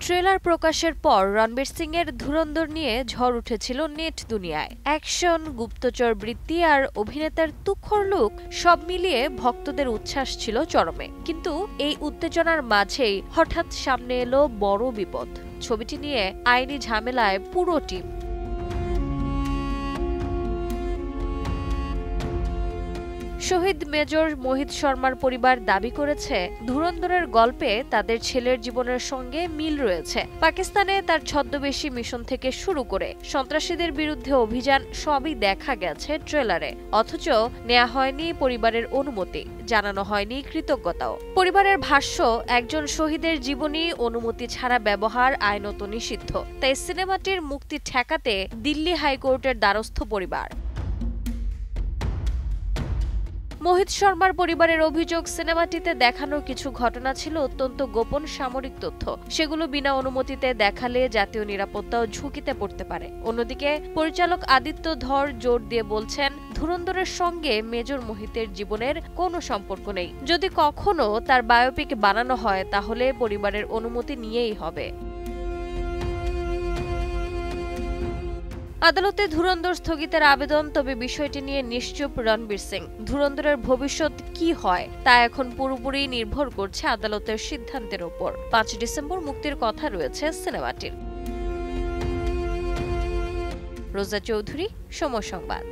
Trailer প্রকাশের পর রণবীর সিং এর ধুরন্ধর নিয়ে ঝড় উঠেছিল নেট দুনিয়ায়। অ্যাকশন, গুপ্তচর বৃত্তি আর অভিনেতার তুখোড় লুক সব মিলিয়ে ভক্তদের উচ্ছ্বাস ছিল চরমে। কিন্তু এই উত্তেজনার মাঝেই হঠাৎ সামনে এলো বড় বিপদ। ছবিটি নিয়ে আইনি ঝামেলায় পুরো টিম। শহীদ মেজর মোহিত শর্মার পরিবার দাবি করেছে, ধুরন্ধরের গল্পে তাদের ছেলের জীবনের সঙ্গে মিল রয়েছে। পাকিস্তানে তার ছদ্মবেশী মিশন থেকে শুরু করে সন্ত্রাসীদের বিরুদ্ধে অভিযান সবই দেখা গেছে ট্রেলারে। অথচ নেওয়া হয়নি পরিবারের অনুমতি, জানানো হয়নি কৃতজ্ঞতাও। পরিবারের ভাষ্য, একজন শহীদের জীবনী অনুমতি ছাড়া ব্যবহার আইনত নিষিদ্ধ। তাই সিনেমাটির মুক্তি ঠেকাতে দিল্লি হাইকোর্টের দ্বারস্থ পরিবার। মোহিত শর্মার পরিবারের অভিযোগ, সিনেমাটিতে দেখানো কিছু ঘটনা ছিল অত্যন্ত গোপন সামরিক তথ্য। সেগুলো বিনা অনুমতিতে দেখালে জাতীয় নিরাপত্তাও ঝুঁকিতে পড়তে পারে। অন্যদিকে পরিচালক আদিত্য ধর জোর দিয়ে বলছেন, ধুরন্ধরের সঙ্গে মেজর মোহিতের জীবনের কোনো সম্পর্ক নেই। যদি কখনো তার বায়োপিক বানানো হয় তাহলে পরিবারের অনুমতি নিয়েই হবে। আদালতে ধুরন্ধর স্থগিতের আবেদন, তবে বিষয়টি নিয়ে নিশ্চুপ রণবীর সিং। ধুরন্ধরের ভবিষ্যৎ কি হয় তা এখন পুরোপুরি নির্ভর করছে আদালতের সিদ্ধান্তের উপর। ৫ ডিসেম্বর মুক্তির কথা রয়েছে সিনেমাটির। রোজা চৌধুরী, সময় সংবাদ।